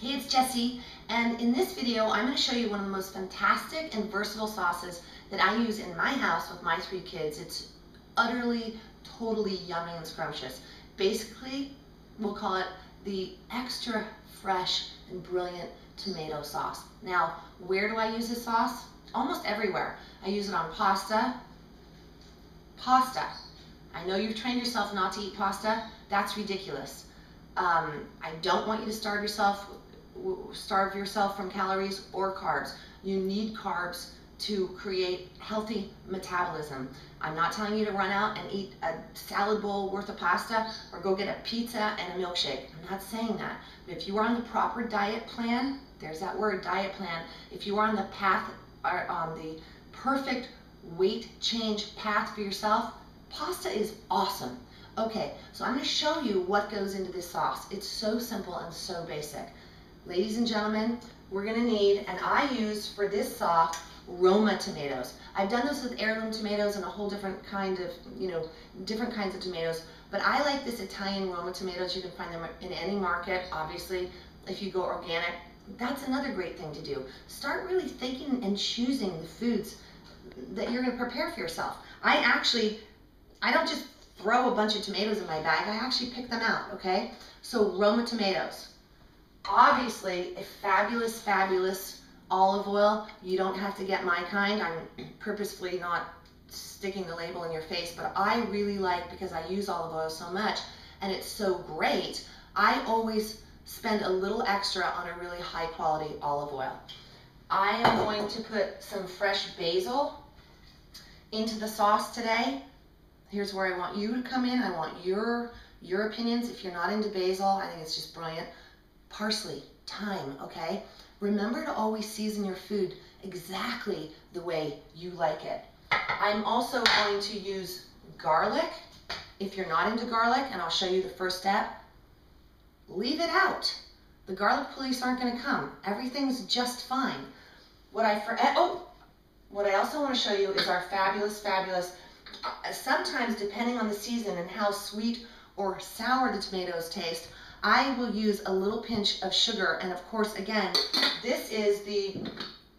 Hey, it's Jessie, and in this video I'm going to show you one of the most fantastic and versatile sauces that I use in my house with my 3 kids. It's utterly, totally yummy and scrumptious. Basically, we'll call it the extra fresh and brilliant tomato sauce. Now, where do I use this sauce? Almost everywhere. I use it on pasta. I know you've trained yourself not to eat pasta. That's ridiculous. I don't want you to starve yourself from calories or carbs. You need carbs to create healthy metabolism. I'm not telling you to run out and eat a salad bowl worth of pasta or go get a pizza and a milkshake. I'm not saying that. But if you are on the proper diet plan, there's that word, diet plan. If you are on the path, or on the perfect weight change path for yourself, pasta is awesome. Okay, so I'm going to show you what goes into this sauce. It's so simple and so basic. Ladies and gentlemen, we're going to need, and I use for this sauce, Roma tomatoes. I've done this with heirloom tomatoes and a whole different kind of, different kinds of tomatoes, but I like this Italian Roma tomatoes. You can find them in any market, obviously. If you go organic, that's another great thing to do. Start really thinking and choosing the foods that you're going to prepare for yourself. I don't just throw a bunch of tomatoes in my bag. I actually pick them out, okay? So Roma tomatoes. Obviously, a fabulous, fabulous olive oil. You don't have to get my kind. I'm purposefully not sticking the label in your face, but I really like, because I use olive oil so much and it's so great, I always spend a little extra on a really high quality olive oil. I am going to put some fresh basil into the sauce today. Here's where I want you to come in. I want your opinions. If you're not into basil, I think it's just brilliant. Parsley, thyme, okay? Remember to always season your food exactly the way you like it. I'm also going to use garlic. If you're not into garlic, and I'll show you the first step, leave it out. The garlic police aren't going to come. Everything's just fine. What I also want to show you is our fabulous, fabulous, sometimes depending on the season and how sweet or sour the tomatoes taste, I will use a little pinch of sugar. And of course, again, this is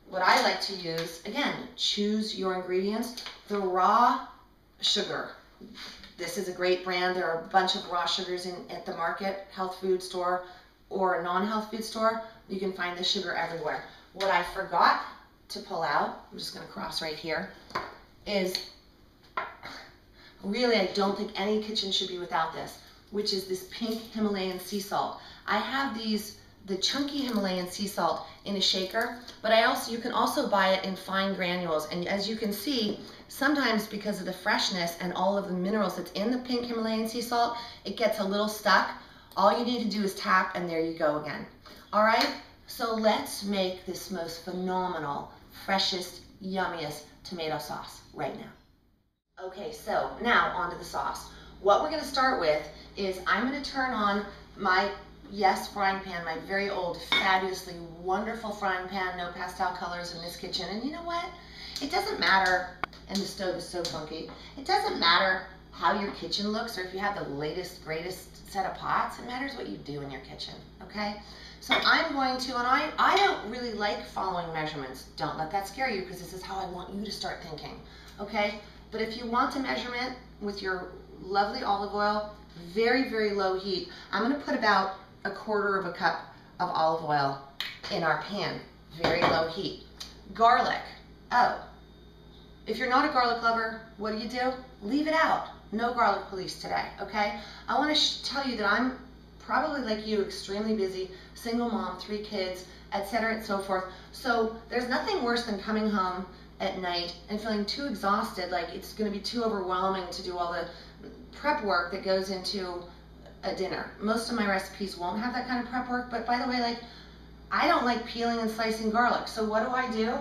what I like to use. Again, choose your ingredients. The raw sugar. This is a great brand. There are a bunch of raw sugars at the market, health food store or non-health food store. You can find this sugar everywhere. What I forgot to pull out, I'm just going to cross right here, is really, I don't think any kitchen should be without this, which is this pink Himalayan sea salt. I have the chunky Himalayan sea salt in a shaker, but you can also buy it in fine granules. And as you can see, sometimes because of the freshness and all of the minerals that's in the pink Himalayan sea salt, it gets a little stuck. All you need to do is tap, and there you go again. All right, so let's make this most phenomenal, freshest, yummiest tomato sauce right now. Okay, so now onto the sauce. What we're going to start with is I'm going to turn on my frying pan, my very old, fabulously wonderful frying pan, no pastel colors in this kitchen. And you know what? It doesn't matter, and the stove is so funky, it doesn't matter how your kitchen looks or if you have the latest, greatest set of pots. It matters what you do in your kitchen, okay? So I'm going to, and I don't really like following measurements. Don't let that scare you, because this is how I want you to start thinking, okay? But if you want a measurement with your lovely olive oil, very, very low heat, I'm going to put about 1/4 cup of olive oil in our pan, very low heat. Garlic. Oh, if you're not a garlic lover, what do? Leave it out. No garlic police today, okay? I want to tell you that I'm probably like you, extremely busy, single mom, 3 kids, etc. and so forth. So there's nothing worse than coming home at night and feeling too exhausted, like it's going to be too overwhelming to do all the prep work that goes into a dinner. Most of my recipes won't have that kind of prep work, but by the way, I don't like peeling and slicing garlic. So what do?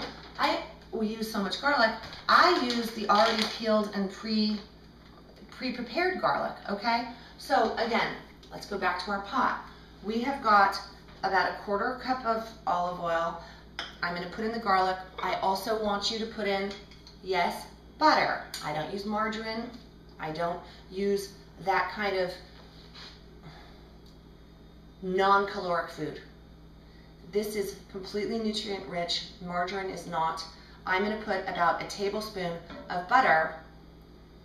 We use so much garlic, I use the already peeled and pre-prepared garlic, okay? So again, let's go back to our pot. We have got about 1/4 cup of olive oil. I'm going to put in the garlic. I also want you to put in, yes, butter. I don't use margarine. I don't use that kind of non-caloric food. This is completely nutrient rich. Margarine is not. I'm going to put about a tablespoon of butter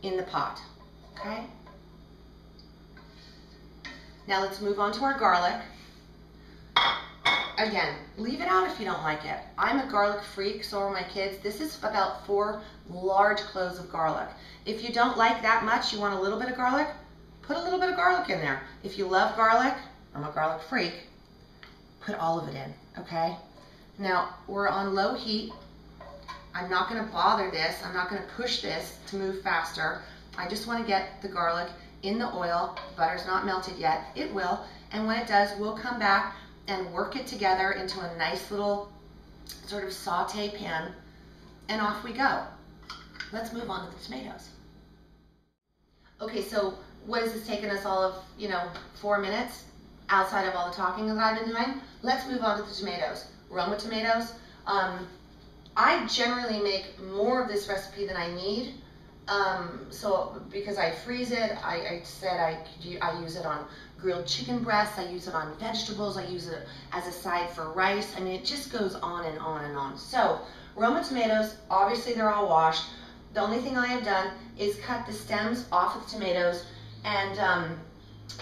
in the pot, okay? Now let's move on to our garlic. Again, leave it out if you don't like it. I'm a garlic freak, so are my kids. This is about 4 large cloves of garlic. If you don't like that much, you want a little bit of garlic, put a little bit of garlic in there. If you love garlic, I'm a garlic freak, put all of it in, okay? Now, we're on low heat. I'm not gonna bother this. I'm not gonna push this to move faster. I just wanna get the garlic in the oil. Butter's not melted yet. It will, and when it does, we'll come back and work it together into a nice little sort of saute pan, and off we go. Let's move on to the tomatoes. Okay, so what has this taken us all of, 4 minutes outside of all the talking that I've been doing? Let's move on to the tomatoes. Roma tomatoes. I generally make more of this recipe than I need. So because I freeze it, I said I use it on grilled chicken breasts, I use it on vegetables, I use it as a side for rice. I mean, it just goes on and on and on. So Roma tomatoes, obviously they're all washed. The only thing I have done is cut the stems off of the tomatoes, and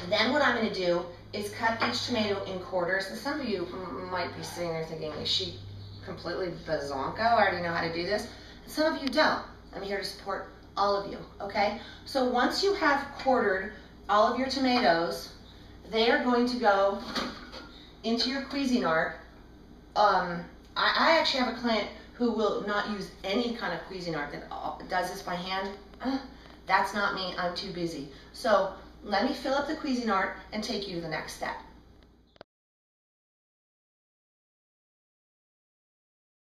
then what I'm going to do is cut each tomato in quarters. And some of you might be sitting there thinking, is she completely bazonko? I already know how to do this. Some of you don't. I'm here to support all of you, okay? So once you have quartered all of your tomatoes, they are going to go into your Cuisinart. I actually have a client who will not use any kind of Cuisinart, that does this by hand. That's not me, I'm too busy. So let me fill up the Cuisinart and take you to the next step.